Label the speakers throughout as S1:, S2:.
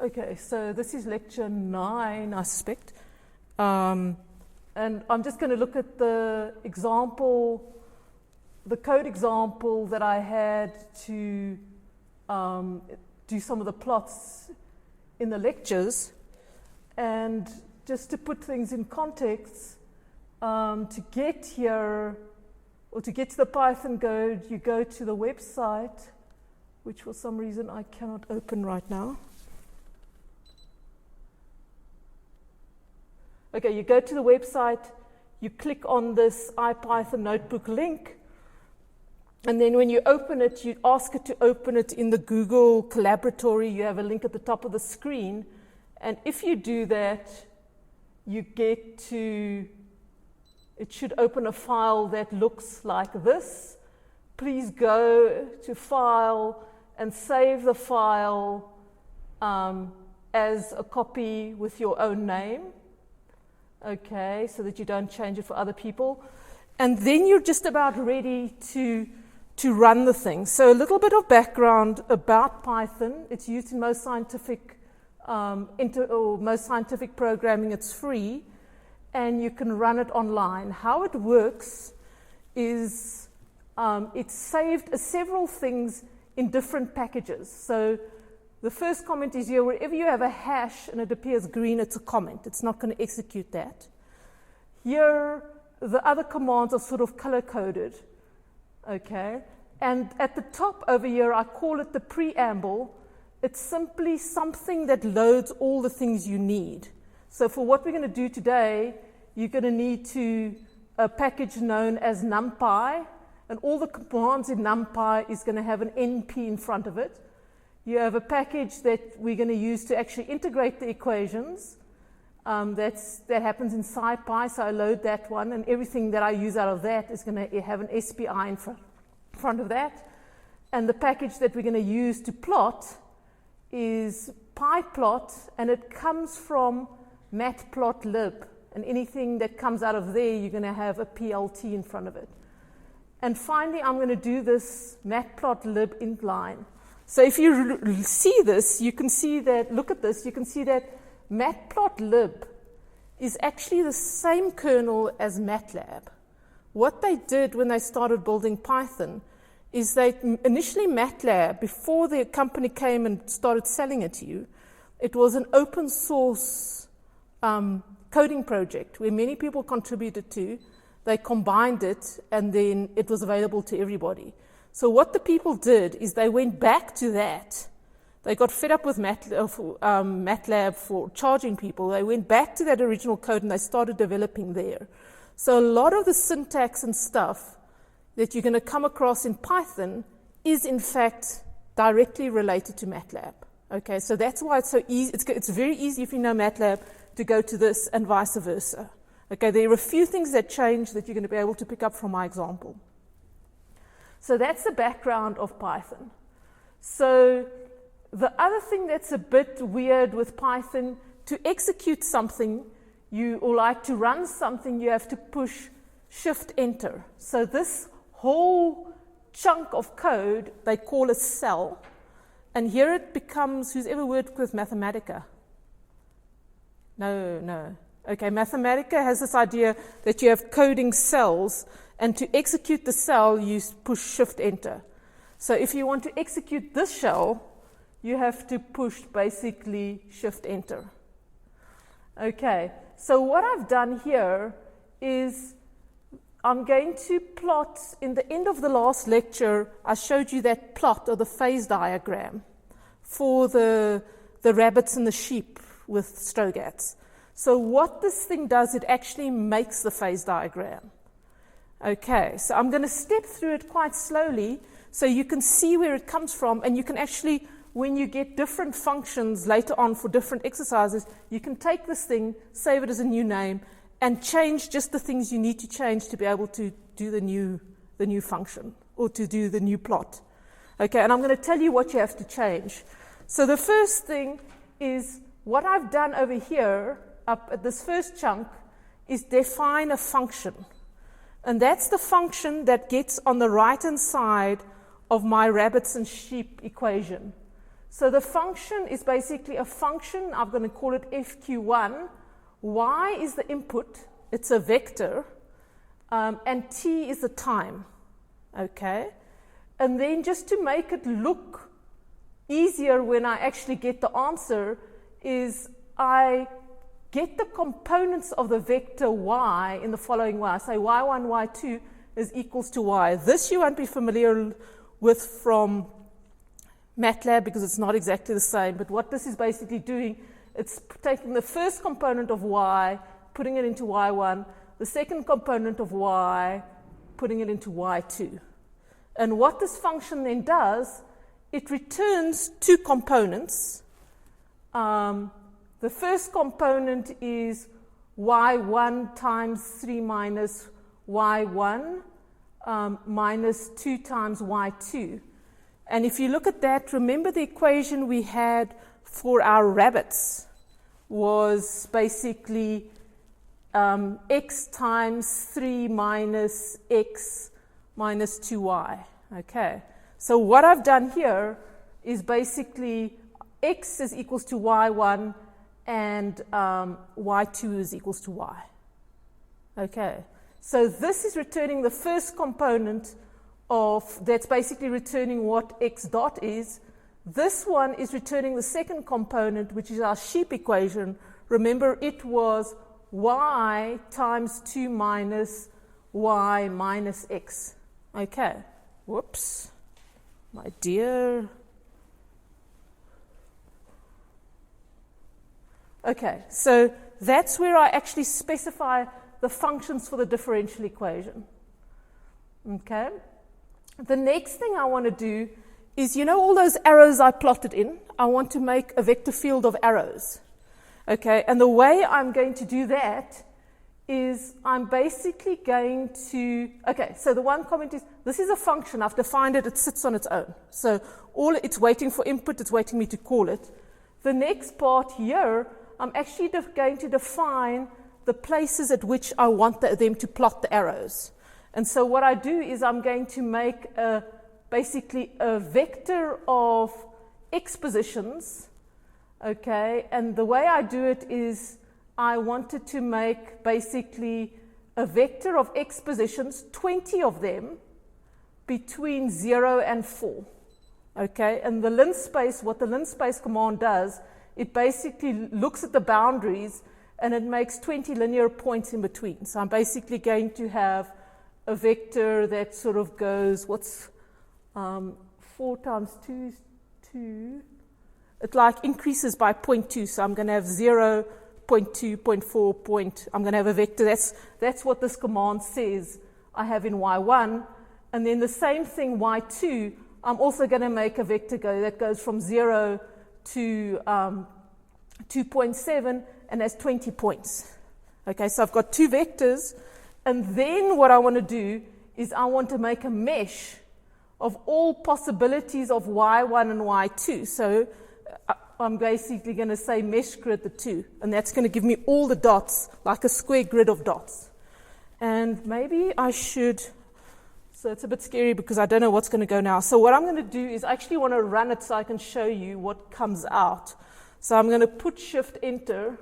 S1: Okay, so this is lecture 9, I suspect. And I'm just going to look at the example, the code example that I had to do some of the plots in the lectures. And just to put things in context, to get here, or to get to the Python code, you go to the website, which for some reason I cannot open right now. Okay, you go to the website, you click on this IPython notebook link, and then when you open it, you ask it to open it in the Google Collaboratory. You have a link at the top of the screen, and if you do that, you get to, it should open a file that looks like this. Please go to File and save the file as a copy with your own name. Okay, so that you don't change it for other people. And then you're just about ready to run the thing. So a little bit of background about Python. It's used in most scientific most scientific programming. It's free, and you can run it online. How it works is it's saved as several things in different packages. So the first comment is here, wherever you have a hash and it appears green, it's a comment. It's not going to execute that. Here, the other commands are sort of color-coded, okay? And at the top over here, I call it the preamble. It's simply something that loads all the things you need. So for what we're going to do today, you're going to need a package known as NumPy, and all the commands in NumPy is going to have an NP in front of it. You have a package that we're going to use to actually integrate the equations. That happens in SciPy, so I load that one, and everything that I use out of that is going to have an SPI in front of that. And the package that we're going to use to plot is pyplot, and it comes from matplotlib. And anything that comes out of there, you're going to have a PLT in front of it. And finally, I'm going to do this matplotlib int line. So if you see this, you can see that, look at this, you can see that matplotlib is actually the same kernel as MATLAB. What they did when they started building Python is initially MATLAB, before the company came and started selling it to you, it was an open source coding project where many people contributed to. They combined it, and then it was available to everybody. So what the people did is they went back to that. They got fed up with MATLAB for charging people. They went back to that original code and they started developing there. So a lot of the syntax and stuff that you're going to come across in Python is in fact directly related to MATLAB. Okay, so that's why it's so easy. It's very easy if you know MATLAB to go to this and vice versa. Okay, there are a few things that change that you're going to be able to pick up from my example. So that's the background of Python. So the other thing that's a bit weird with Python, to execute something, or like to run something, you have to push Shift-Enter. So this whole chunk of code, they call a cell. And here it becomes, who's ever worked with Mathematica? No. Okay, Mathematica has this idea that you have coding cells, and to execute the cell, you push Shift-Enter. So if you want to execute this shell, you have to push basically Shift-Enter. Okay, so what I've done here is I'm going to plot, in the end of the last lecture, I showed you that plot or the phase diagram for the rabbits and the sheep with Strogatz. So what this thing does, it actually makes the phase diagram. Okay, so I'm going to step through it quite slowly so you can see where it comes from, and you can actually, when you get different functions later on for different exercises, you can take this thing, save it as a new name, and change just the things you need to change to be able to do the new function or to do the new plot. Okay, and I'm going to tell you what you have to change. So the first thing is what I've done over here, up at this first chunk, is define a function. And that's the function that gets on the right-hand side of my rabbits and sheep equation. So the function is basically a function. I'm going to call it FQ1. Y is the input. It's a vector. And t is the time. Okay? And then just to make it look easier when I actually get the answer is I get the components of the vector y in the following way. I say y1, y2 is equals to y. This you won't be familiar with from MATLAB because it's not exactly the same. But what this is basically doing, it's taking the first component of y, putting it into y1, the second component of y, putting it into y2. And what this function then does, it returns two components. The first component is y1 times 3 minus y1 minus 2 times y2. And if you look at that, remember the equation we had for our rabbits was basically x times 3 minus x minus 2y. Okay, so what I've done here is basically x is equals to y1 and y2 is equals to y. Okay, so this is returning the first component of, that's basically returning what x dot is. This one is returning the second component, which is our sheep equation. Remember, it was y times 2 minus y minus x. Okay, whoops, my dear. Okay, so that's where I actually specify the functions for the differential equation. Okay, the next thing I want to do is, you know all those arrows I plotted in? I want to make a vector field of arrows. Okay, and the way I'm going to do that is I'm basically going to, okay, so the one comment is, this is a function, I've defined it, it sits on its own. So it's waiting for input, it's waiting me to call it. The next part here, I'm actually going to define the places at which I want them to plot the arrows. And so what I do is I'm going to make basically a vector of x positions, okay, and the way I do it is I wanted to make basically a vector of x positions, 20 of them, between 0 and 4. Okay, and the linspace, what the linspace command does, it basically looks at the boundaries and it makes 20 linear points in between. So I'm basically going to have a vector that sort of goes, 4 times 2 is 2. It like increases by 0.2. So I'm going to have 0, 0.2, 0.4, I'm going to have a vector. That's what this command says I have in y1. And then the same thing, y2, I'm also going to make a vector that goes from 0 to 2.7 and has 20 points. Okay, so I've got two vectors. And then what I want to do is I want to make a mesh of all possibilities of y1 and y2. So I'm basically going to say mesh grid the 2. And that's going to give me all the dots, like a square grid of dots. And maybe I should, so it's a bit scary because I don't know what's going to go now. So what I'm going to do is I actually want to run it so I can show you what comes out. So I'm going to put Shift Enter.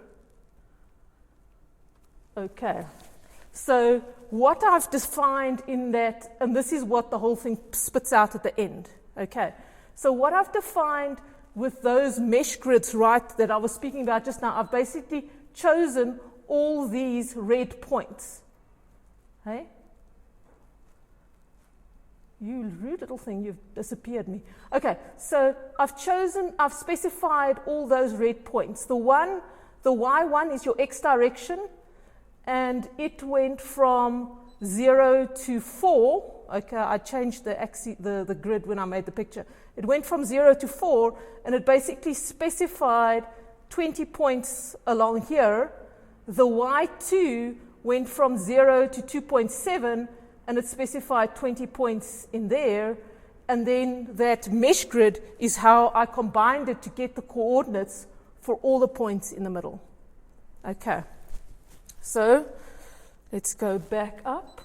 S1: Okay. So what I've defined in that, and this is what the whole thing spits out at the end. Okay. So what I've defined with those mesh grids, right, that I was speaking about just now, I've basically chosen all these red points. Hey? You rude little thing, you've disappeared me. Okay, so I've specified all those red points. The y1 is your x direction, and it went from 0 to 4. Okay, I changed the grid when I made the picture. It went from 0 to 4, and it basically specified 20 points along here. The y2 went from 0 to 2.7, and it specified 20 points in there. And then that mesh grid is how I combined it to get the coordinates for all the points in the middle. Okay, so let's go back up.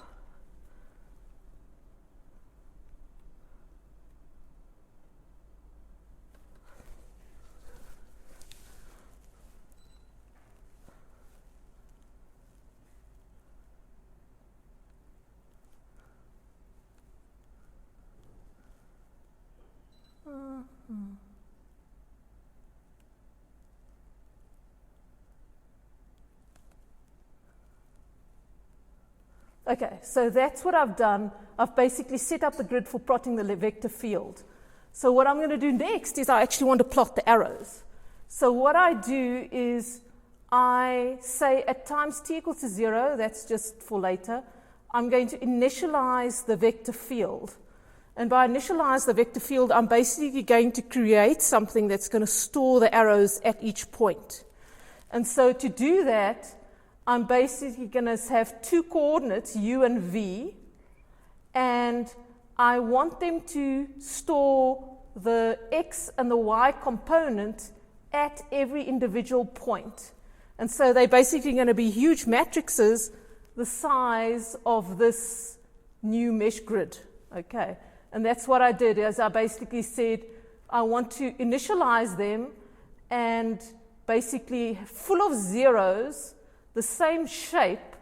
S1: Okay, so that's what I've done. I've basically set up the grid for plotting the vector field. So what I'm going to do next is I actually want to plot the arrows. So what I do is I say at times t equals to 0, that's just for later, I'm going to initialize the vector field. And by initialize the vector field, I'm basically going to create something that's going to store the arrows at each point. And so to do that, I'm basically going to have two coordinates, u and v, and I want them to store the x and the y component at every individual point. And so they're basically going to be huge matrices the size of this new mesh grid. Okay, and that's what I did, is I basically said I want to initialize them and basically full of zeros, the same shape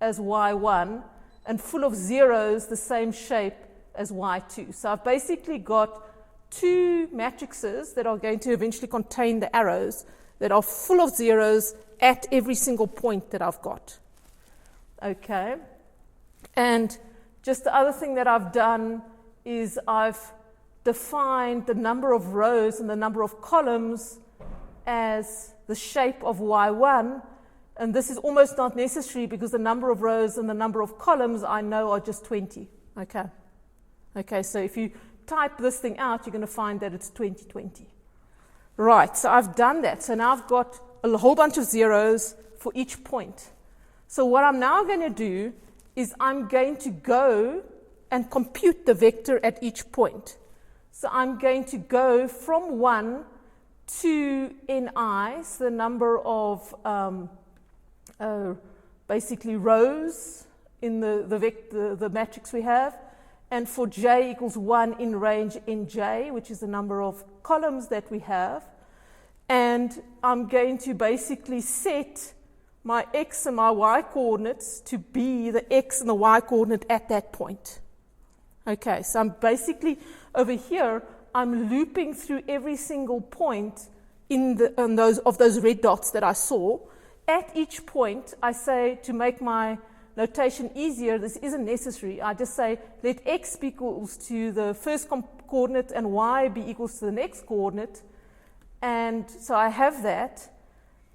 S1: as y1, and full of zeros, the same shape as y2. So I've basically got two matrices that are going to eventually contain the arrows that are full of zeros at every single point that I've got. Okay, and just the other thing that I've done is I've defined the number of rows and the number of columns as the shape of y1, and this is almost not necessary because the number of rows and the number of columns I know are just 20. Okay, so if you type this thing out, you're going to find that it's 2020. Right, so I've done that. So now I've got a whole bunch of zeros for each point. So what I'm now going to do is I'm going to go and compute the vector at each point. So I'm going to go from 1 to ni, so the number of basically rows in the matrix we have, and for j equals 1 in range nj, which is the number of columns that we have. And I'm going to basically set my x and my y coordinates to be the x and the y coordinate at that point. Okay, so I'm basically, over here, I'm looping through every single point in those red dots that I saw. At each point, I say, to make my notation easier, this isn't necessary. I just say, let x be equals to the first coordinate and y be equals to the next coordinate. And so I have that.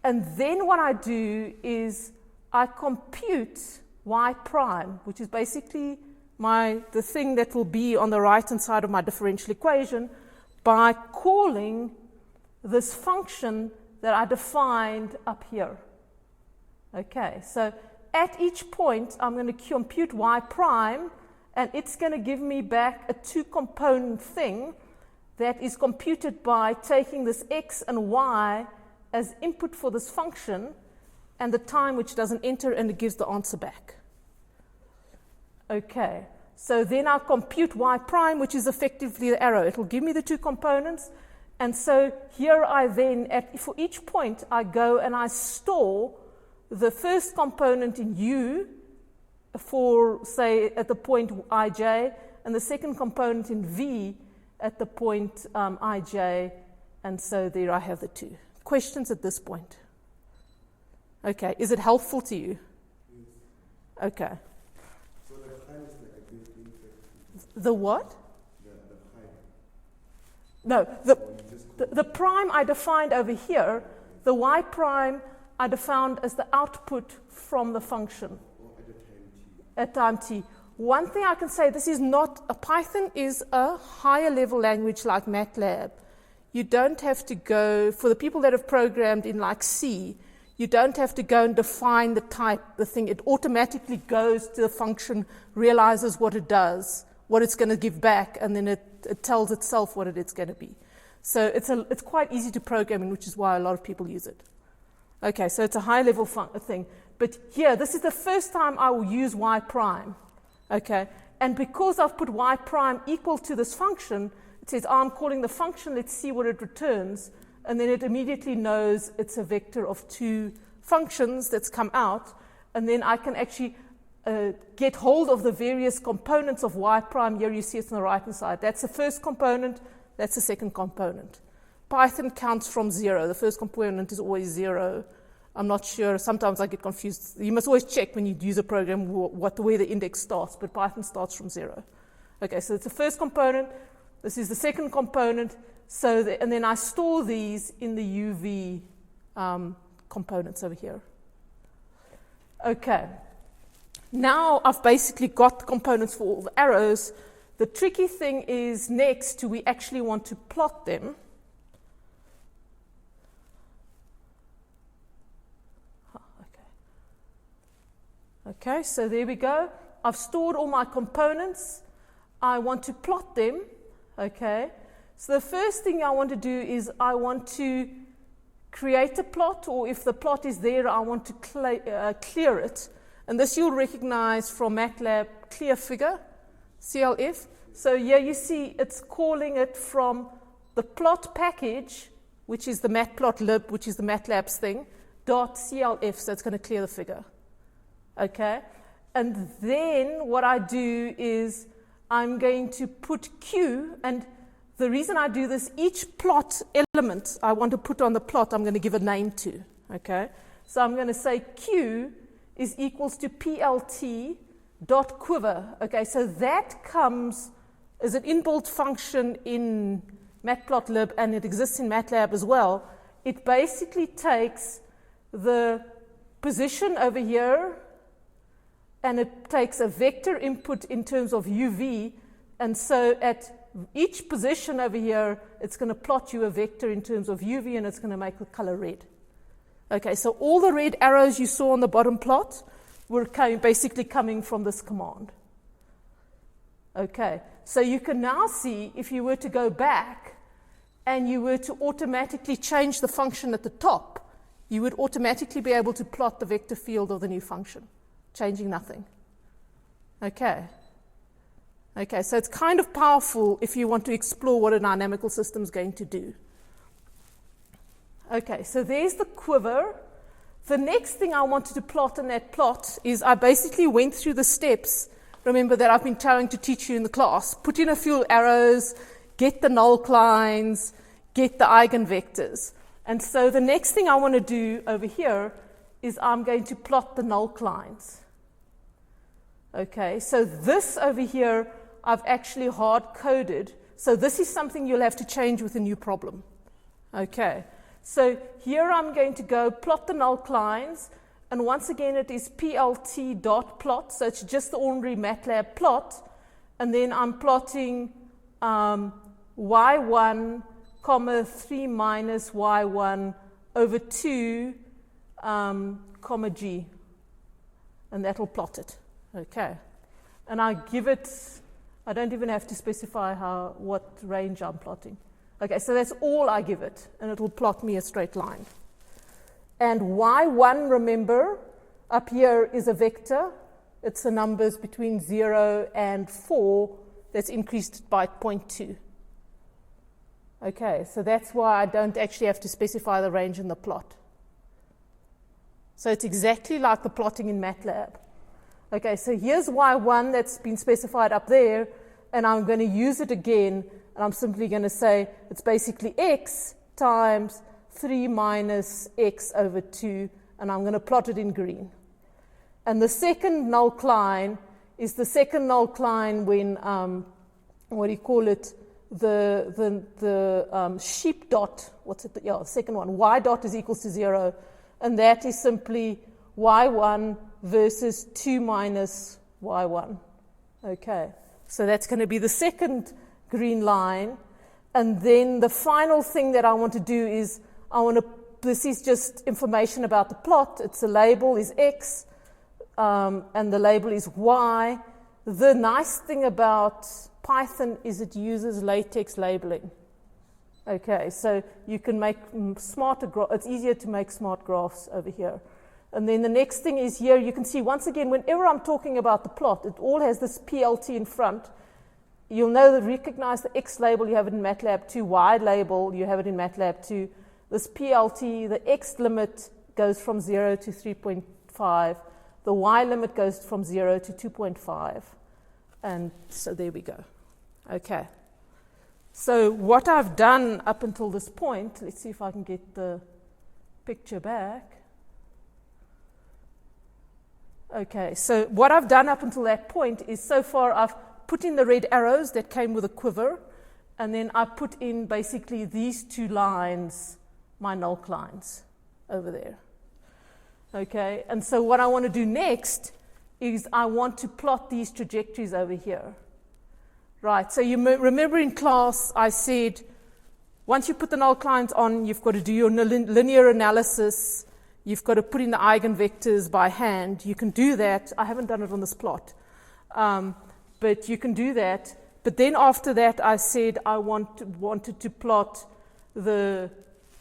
S1: And then what I do is I compute y prime, which is basically the thing that will be on the right-hand side of my differential equation, by calling this function that I defined up here. Okay, so at each point, I'm going to compute y prime, and it's going to give me back a two-component thing that is computed by taking this x and y as input for this function and the time which doesn't enter, and it gives the answer back. Okay, so then I'll compute y prime, which is effectively the arrow. It'll give me the two components, and so here I then, for each point, I go and I store the first component in u for, say, at the point ij, and the second component in v at the point ij, and so there I have the two. Questions at this point? Okay, is it helpful to you? Yes. Okay.
S2: So the prime is like a built-in factor.
S1: The what?
S2: The prime.
S1: No, the prime I defined over here. The y prime I defined as the output from the function.
S2: Or at the time t.
S1: At time t. One thing I can say, this is not, Python is a higher level language like MATLAB. You don't have to go, for the people that have programmed in like C, you don't have to go and define the type, the thing. It automatically goes to the function, realizes what it does, what it's going to give back, and then it tells itself what it's going to be. So it's quite easy to program in, which is why a lot of people use it. Okay, so it's a high level thing. But here, this is the first time I will use y prime. Okay, and because I've put y prime equal to this function, it says, I'm calling the function, let's see what it returns, and then it immediately knows it's a vector of two functions that's come out, and then I can actually get hold of the various components of y prime. Here you see it on the right-hand side. That's the first component, that's the second component. Python counts from 0. The first component is always 0. I'm not sure. Sometimes I get confused. You must always check when you use a program where the index starts, but Python starts from 0. Okay, so it's the first component. This is the second component. And then I store these in the UV components over here. Okay. Now I've basically got the components for all the arrows. The tricky thing is next, we actually want to plot them. Okay, so there we go. I've stored all my components. I want to plot them. Okay, so the first thing I want to do is I want to create a plot, or if the plot is there, I want to clear it. And this you'll recognize from MATLAB clear figure, CLF. So here you see it's calling it from the plot package, which is the matplotlib, which is the MATLAB's thing, .clf, so it's going to clear the figure. Okay, and then what I do is I'm going to put Q, and the reason I do this, each plot element I want to put on the plot, I'm going to give a name to. Okay, so I'm going to say Q is equals to PLT dot quiver. Okay, so that comes as an inbuilt function in matplotlib, and it exists in MATLAB as well. It basically takes the position over here, and it takes a vector input in terms of UV, and so at each position over here, it's going to plot you a vector in terms of UV, and it's going to make the color red. Okay, so all the red arrows you saw on the bottom plot were basically coming from this command. Okay, so you can now see if you were to go back and you were to automatically change the function at the top, you would automatically be able to plot the vector field of the new function, changing nothing. Okay. Okay, so it's kind of powerful if you want to explore what a dynamical system is going to do. Okay, so there's the quiver. The next thing I wanted to plot in that plot is I basically went through the steps, remember, that I've been trying to teach you in the class. Put in a few arrows, get the nullclines, get the eigenvectors. And so the next thing I want to do over here is I'm going to plot the nullclines. Okay, so this over here I've actually hard-coded. So this is something you'll have to change with a new problem. Okay, so here I'm going to go plot the nullclines, and once again it is plt.plot, so it's just the ordinary MATLAB plot, and then I'm plotting y1, comma 3 minus y1 over 2, comma g, and that'll plot it. Okay, and I give it, I don't even have to specify what range I'm plotting. Okay, so that's all I give it, and it will plot me a straight line. And y1, remember, up here is a vector. It's the numbers between 0 and 4 that's increased by 0.2. Okay, so that's why I don't actually have to specify the range in the plot. So it's exactly like the plotting in MATLAB. Okay, so here's y1 that's been specified up there, and I'm going to use it again, and I'm simply going to say it's basically x times 3 minus x over 2, and I'm going to plot it in green. And the second nullcline is the second nullcline when, what do you call it, the sheep dot, what's it, yeah, the second one, y dot is equals to 0, and that is simply y1 versus 2 minus y1. Okay, so that's going to be the second green line. And then the final thing that I want to do is this is just information about the plot. It's the label is x, and the label is y. The nice thing about Python is it uses latex labeling. Okay, so you can make smarter graphs. It's easier to make smart graphs over here. And then the next thing is here, you can see once again, whenever I'm talking about the plot, it all has this PLT in front. You'll know that recognize the X label, you have it in MATLAB 2, Y label, you have it in MATLAB 2. This PLT, the X limit goes from 0 to 3.5. The Y limit goes from 0 to 2.5. And so there we go. Okay. So what I've done up until this point, let's see if I can get the picture back. Okay, so what I've done up until that point is so far I've put in the red arrows that came with a quiver, and then I put in basically these two lines, my Nullclines over there. Okay, and so what I want to do next is I want to plot these trajectories over here. Right, so you remember in class I said once you put the Nullclines on, you've got to do your linear analysis, you've got to put in the eigenvectors by hand. You can do that. I haven't done it on this plot, but you can do that. But then after that I said I wanted to plot the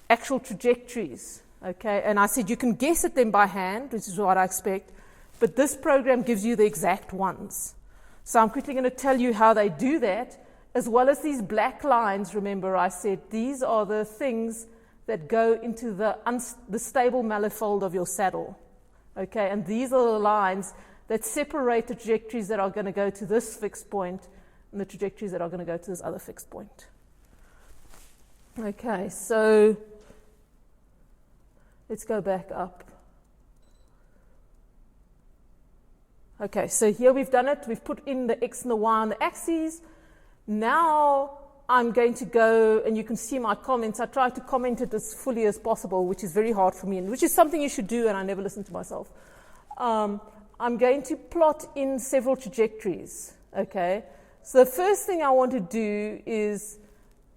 S1: actual trajectories. Okay, and I said you can guess at them by hand, which is what I expect, but this program gives you the exact ones. So I'm quickly going to tell you how they do that, as well as these black lines. Remember I said these are the things that go into the stable manifold of your saddle. Okay, and these are the lines that separate the trajectories that are going to go to this fixed point and the trajectories that are going to go to this other fixed point. Okay, so let's go back up. Okay, so here we've done it. We've put in the x and the y on the axes. Now I'm going to go, and you can see my comments. I try to comment it as fully as possible, which is very hard for me, and which is something you should do, and I never listen to myself. I'm going to plot in several trajectories, okay? So the first thing I want to do is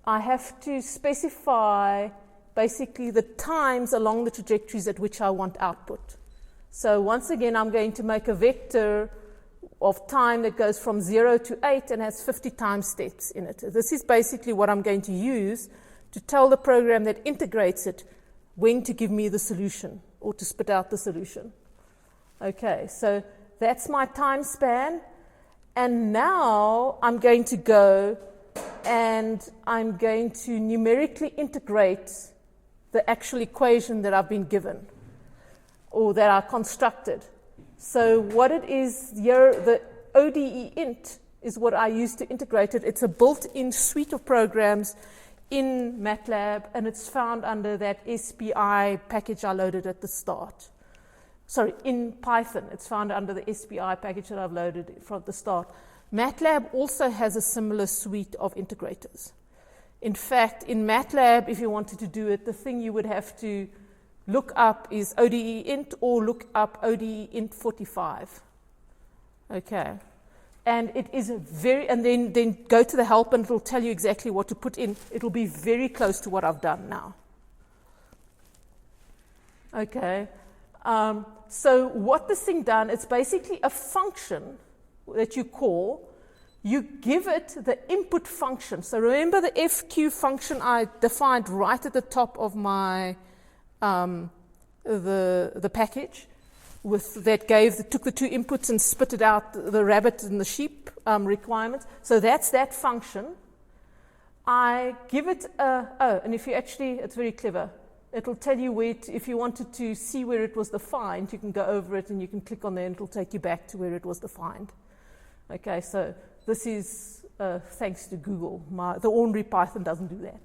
S1: I have to specify basically the times along the trajectories at which I want output. So once again, I'm going to make a vector of time that goes from 0 to 8 and has 50 time steps in it. This is basically what I'm going to use to tell the program that integrates it when to give me the solution or to spit out the solution. Okay, so that's my time span. And now I'm going to go and I'm going to numerically integrate the actual equation that I've been given or that I constructed. So what it is here, the ODE int is what I use to integrate it. It's a built-in suite of programs in MATLAB, and it's found under that SPI package I loaded at the start. Sorry, in Python. It's found under the SPI package that I've loaded from the start. MATLAB also has a similar suite of integrators. In fact, in MATLAB, if you wanted to do it, the thing you would have to look up is ODE int or look up ODE int 45. Okay. And it is and then go to the help and it'll tell you exactly what to put in. It'll be very close to what I've done now. Okay. So what this thing done, it's basically a function that you call. You give it the input function. So remember the FQ function I defined right at the top of my the package took the two inputs and spit it out, the rabbit and the sheep requirements. So that's that function. I give it and if you actually, it's very clever. It'll tell you where, if you wanted to see where it was defined, you can go over it and you can click on there and it'll take you back to where it was defined. Okay, so this is thanks to Google. The ordinary Python doesn't do that.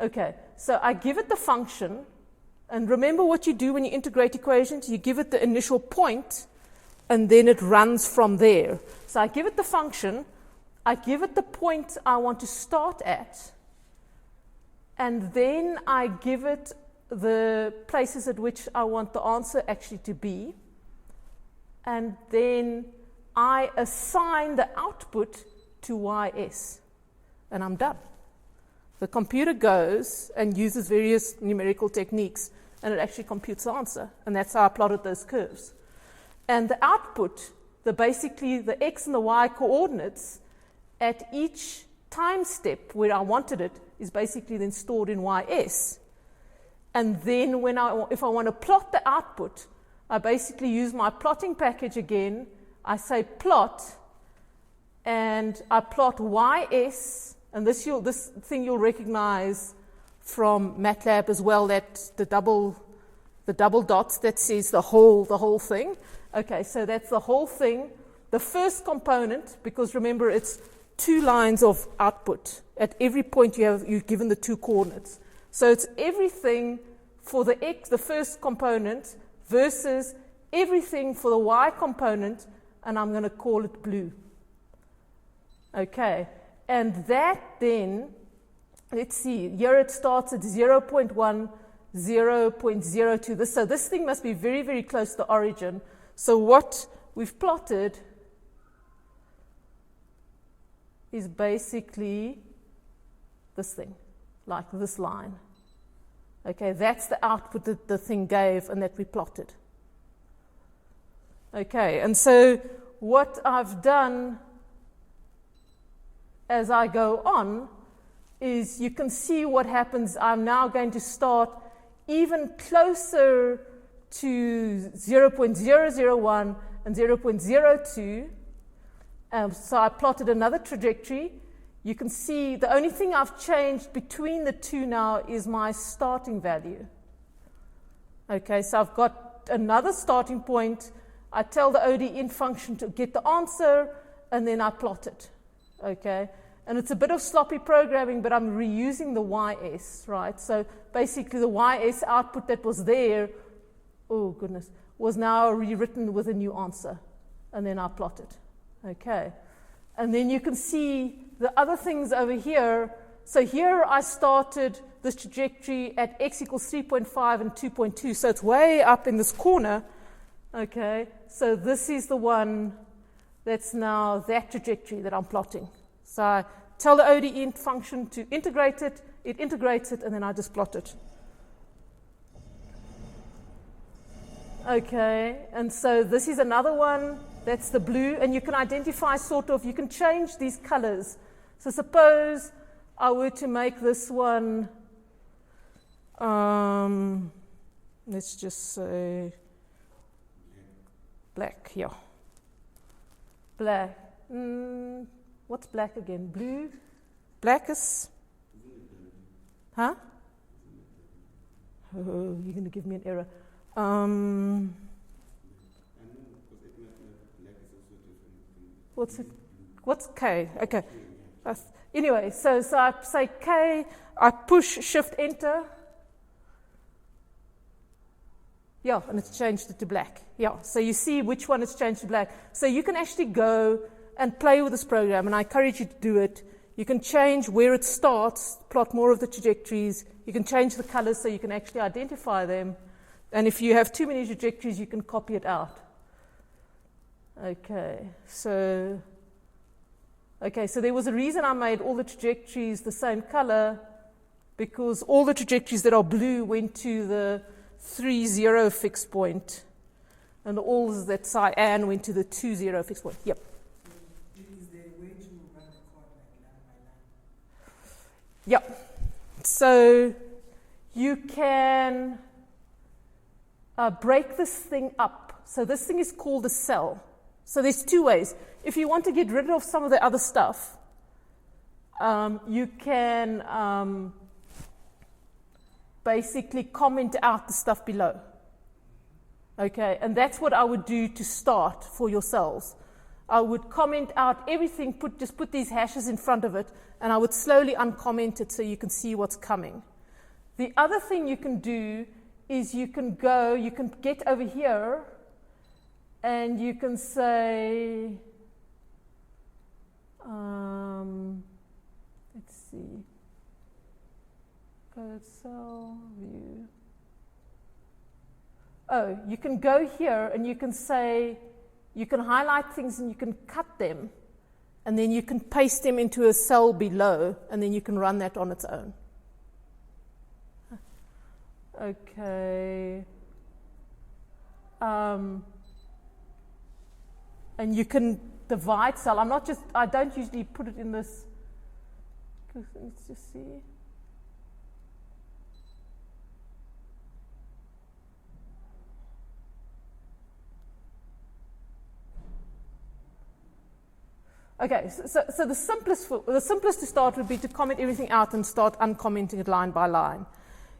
S1: Okay, so I give it the function, and remember what you do when you integrate equations. You give it the initial point, and then it runs from there. So I give it the function, I give it the point I want to start at, and then I give it the places at which I want the answer actually to be, and then I assign the output to YS, and I'm done. The computer goes and uses various numerical techniques, and it actually computes the answer, and that's how I plotted those curves. And the output, basically the x and the y coordinates at each time step where I wanted it, is basically then stored in YS. And then if I want to plot the output, I basically use my plotting package again. I say plot, and I plot YS, and this thing you'll recognize from MATLAB as well, that the double dots that says the whole thing. Okay, so that's the whole thing. The first component, because remember it's two lines of output. At every point you're given the 2 coordinates. So it's everything for the x, the first component, versus everything for the y component, and I'm going to call it blue. Okay, and that then, let's see, here it starts at 0.1, 0.02. So this thing must be very, very close to the origin. So what we've plotted is basically this thing, like this line. Okay, that's the output that the thing gave and that we plotted. Okay, and so what I've done as I go on is you can see what happens. I'm now going to start even closer to 0.001 and 0.02. So I plotted another trajectory. You can see the only thing I've changed between the two now is my starting value. Okay, so I've got another starting point. I tell the ODInt function to get the answer, and then I plot it. Okay, and it's a bit of sloppy programming, but I'm reusing the YS, right? So basically the YS output that was there, oh goodness, was now rewritten with a new answer, and then I plot it. Okay, and then you can see the other things over here. So here I started this trajectory at x equals 3.5 and 2.2, so it's way up in this corner. Okay, so this is the one that's now that trajectory that I'm plotting. So I tell the ODInt function to integrate it, it integrates it, and then I just plot it. Okay, and so this is another one, that's the blue, and you can identify sort of, you can change these colors. So suppose I were to make this one, let's just say black, yeah. Black. What's black again? Blue? Black is? Huh? Oh, you're going to give me an error. What's it? What's K? Okay. Anyway, so I say K, I push Shift Enter. Yeah, and it's changed it to black. Yeah, so you see which one it's changed to black. So you can actually go and play with this program, and I encourage you to do it. You can change where it starts, plot more of the trajectories. You can change the colors so you can actually identify them. And if you have too many trajectories, you can copy it out. Okay, so there was a reason I made all the trajectories the same color, because all the trajectories that are blue went to the 3,0 fixed point, and all that cyan went to the 2,0 fixed point. Yep.
S3: Is there a way to run the code like line by line?
S1: Yep. So you can break this thing up. So this thing is called a cell. So there's two ways. If you want to get rid of some of the other stuff, you can basically comment out the stuff below. Okay, and that's what I would do to start for your cells. I would comment out everything, just put these hashes in front of it, and I would slowly uncomment it so you can see what's coming. The other thing you can do is you can get over here, and you can say, let's see, code cell view. Oh, you can go here and you can say, you can highlight things and you can cut them, and then you can paste them into a cell below, and then you can run that on its own. Okay. And you can divide cell. I don't usually put it in this. Let's just see. Okay, so the simplest to start would be to comment everything out and start uncommenting it line by line.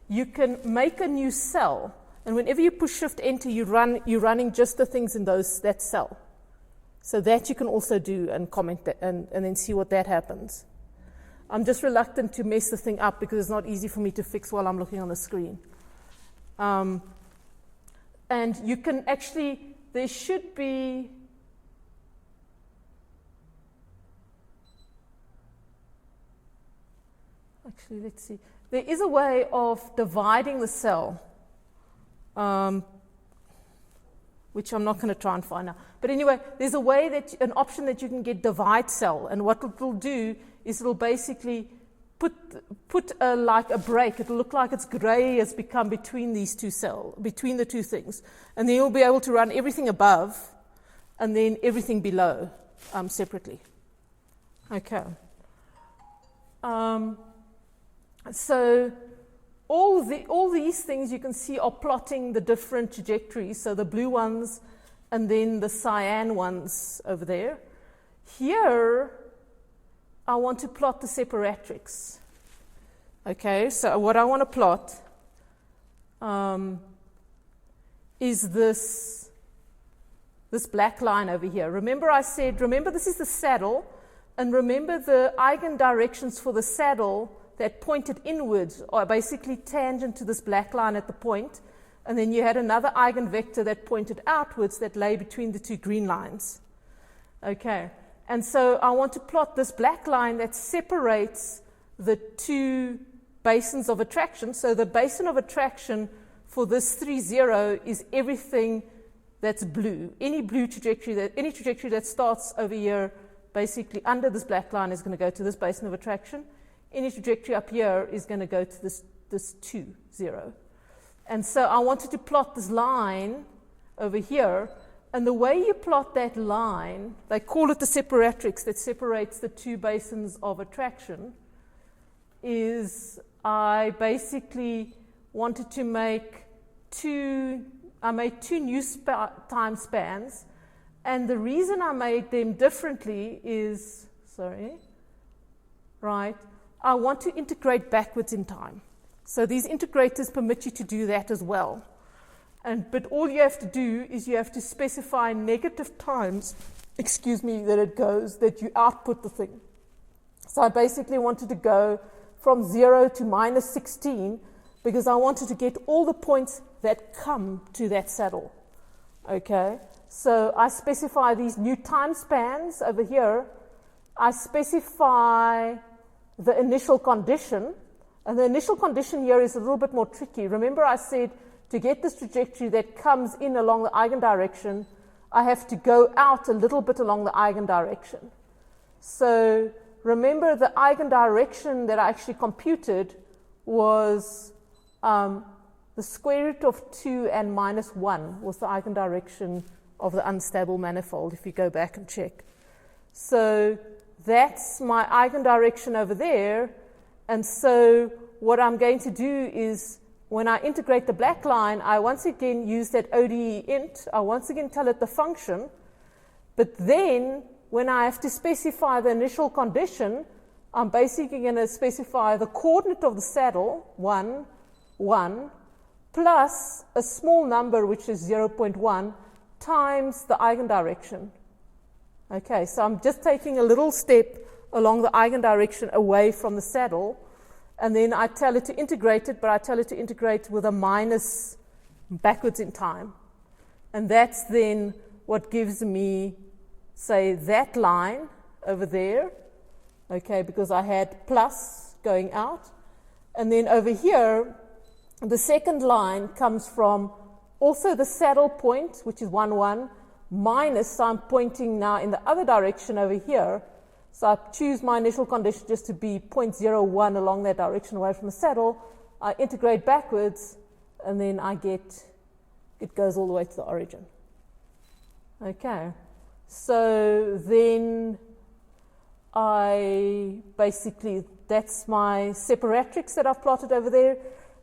S1: You can make a new cell, and whenever you push Shift Enter, you're running just the things in that cell. So that you can also do and comment that, and then see what that happens. I'm just reluctant to mess the thing up because it's not easy for me to fix while I'm looking on the screen. And you can actually, there should be, actually, let's see. There is a way of dividing the cell, which I'm not going to try and find now. But anyway, there's a way that, an option that you can get divide cell. And what it will do is it'll basically put like a break. It'll look like it's gray has become between these two cells, between the two things. And then you'll be able to run everything above and then everything below separately. Okay. So all these things you can see are plotting the different trajectories, so the blue ones and then the cyan ones over there. Here, I want to plot the separatrix. Okay, so what I want to plot is this black line over here. Remember this is the saddle, and remember the eigendirections for the saddle that pointed inwards are basically tangent to this black line at the point, and then you had another eigenvector that pointed outwards that lay between the two green lines. Okay, and so I want to plot this black line that separates the two basins of attraction. So the basin of attraction for this 3, 0 is everything that's blue. Any trajectory that starts over here, basically under this black line, is going to go to this basin of attraction. Any trajectory up here is going to go to this 2, 0. And so I wanted to plot this line over here. And the way you plot that line, they call it the separatrix that separates the two basins of attraction, is I basically wanted to make I made two new time spans. And the reason I made them differently is, I want to integrate backwards in time. So these integrators permit you to do that as well. But all you have to do is you have to specify negative times, that it goes, that you output the thing. So I basically wanted to go from 0 to minus 16 because I wanted to get all the points that come to that saddle. Okay, so I specify these new time spans over here. I specify the initial condition, and the initial condition here is a little bit more tricky. Remember I said to get this trajectory that comes in along the eigendirection, I have to go out a little bit along the eigendirection. So remember the eigendirection that I actually computed was the square root of 2 and minus 1 was the eigendirection of the unstable manifold, if you go back and check. So that's my eigendirection over there. And so what I'm going to do is when I integrate the black line, I once again use that ODE int. I once again tell it the function. But then when I have to specify the initial condition, I'm basically going to specify the coordinate of the saddle, 1, 1, plus a small number, which is 0.1, times the eigendirection. Okay, so I'm just taking a little step along the eigendirection away from the saddle, and then I tell it to integrate it, but I tell it to integrate with a minus backwards in time. And that's then what gives me, say, that line over there, okay, because I had plus going out. And then over here, the second line comes from also the saddle point, which is 1, 1, minus, so I'm pointing now in the other direction over here. So I choose my initial condition just to be 0.01 along that direction away from the saddle. I integrate backwards, and then I get, it goes all the way to the origin. Okay, so then I basically, that's my separatrix that I've plotted over there.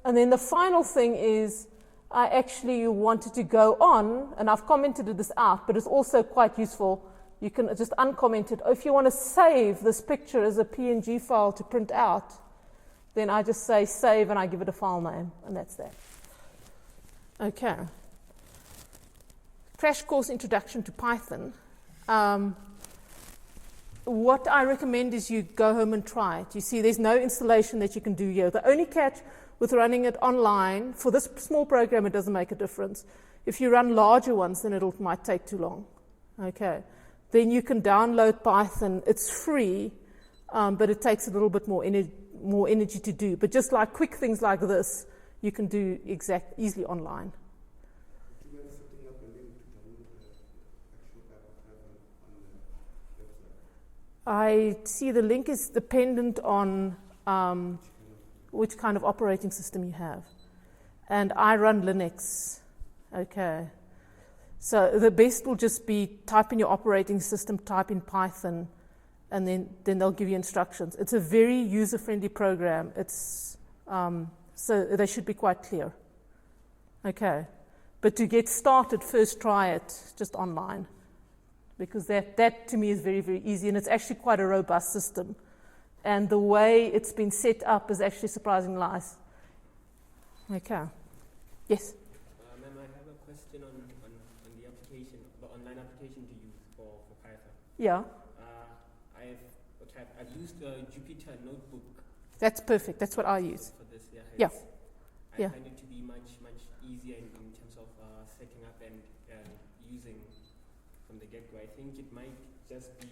S1: And then the final thing is I actually wanted to go on, and I've commented this out, but it's also quite useful. You can just uncomment it. If you want to save this picture as a PNG file to print out, then I just say save and I give it a file name, and that's that. Okay. Crash course introduction to Python. what I recommend is you go home and try it. You see, there's no installation that you can do here. The only catch with running it online, for this small program, it doesn't make a difference. If you run larger ones, then it might take too long. Okay. Then you can download Python. It's free, but it takes a little bit more energy to do. But just like quick things like this, you can do easily online.
S2: Do you mind setting up a link to download the actual type of Python on the website?
S1: I see the link is dependent on which kind of operating system you have. And I run Linux. Okay. So the best will just be type in your operating system, type in Python, and then they'll give you instructions. It's a very user-friendly program. It's so they should be quite clear. Okay. But to get started, first try it just online. Because that to me is very, very easy, and it's actually quite a robust system. And the way it's been set up is actually surprisingly nice. Okay. Yes?
S4: Ma'am, I have a question on the application, the online application to use for Python.
S1: Yeah.
S4: I've used a Jupyter notebook.
S1: That's perfect. That's what I use.
S4: For this,
S1: Yeah.
S4: I find it to be much easier in terms of setting up and using from the get-go. I think it might just be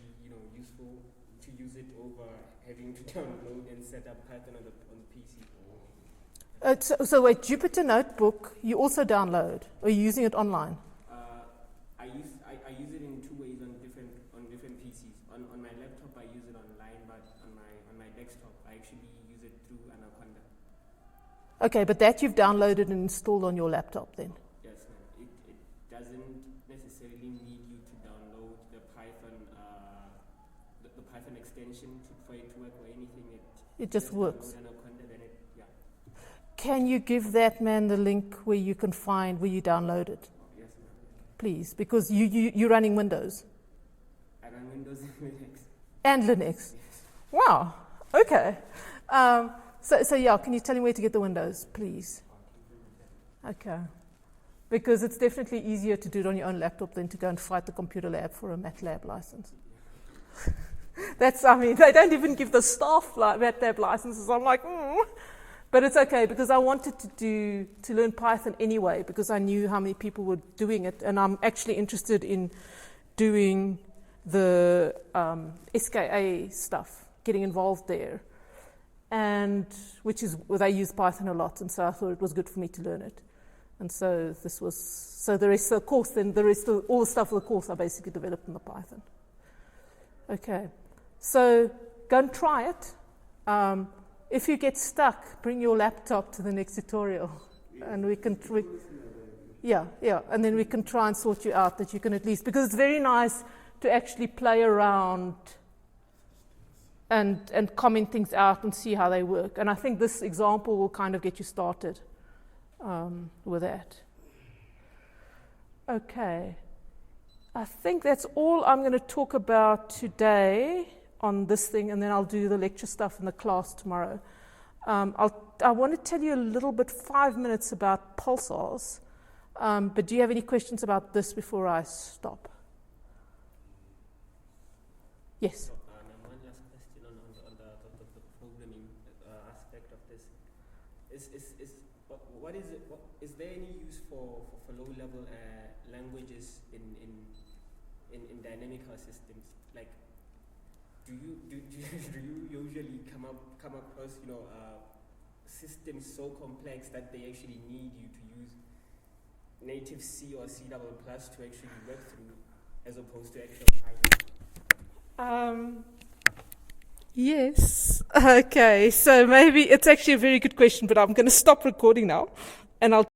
S4: useful to use it over having to download and set up Python on the PC.
S1: So wait, Jupyter Notebook, you also download, or are you using it online?
S4: I use it in two ways on different PCs. On my laptop I use it online, but on my desktop I actually use it through Anaconda.
S1: Okay, but that you've downloaded and installed on your laptop then?
S4: Yes, ma'am. It doesn't necessarily need you to download the Python the Python extension for it to work or anything.
S1: It just works.
S4: Anaconda, then
S1: Can you give that man the link where you can find where you download it?
S4: Yes, ma'am.
S1: Please, because you're running Windows.
S4: I run Windows and Linux.
S1: And Linux.
S4: Yes.
S1: Wow. Okay. So yeah, can you tell me where to get the Windows, please? Okay. Because it's definitely easier to do it on your own laptop than to go and fight the computer lab for a MATLAB license. They don't even give the staff MATLAB licenses. I'm like, But it's okay, because I wanted to learn Python anyway, because I knew how many people were doing it, and I'm actually interested in doing the SKA stuff, getting involved there, and which is where they use Python a lot, and so I thought it was good for me to learn it. And so the rest of the course, then all the stuff of the course I basically developed in the Python. Okay, so go and try it. If you get stuck, bring your laptop to the next tutorial, and we can, and then we can try and sort you out that you can at least, because it's very nice to actually play around and comment things out and see how they work. And I think this example will kind of get you started with that. Okay, I think that's all I'm going to talk about today on this thing, and then I'll do the lecture stuff in the class tomorrow. I want to tell you a little bit, 5 minutes, about pulsars, but do you have any questions about this before I stop? Yes?
S4: One last question on the programming aspect of this. Is there any use for low-level languages in dynamical systems? Like, do you usually come across systems so complex that they actually need you to use native C or C++ to actually work through, as opposed to actual Python?
S1: Yes. Okay, so maybe it's actually a very good question, but I'm going to stop recording now, and I'll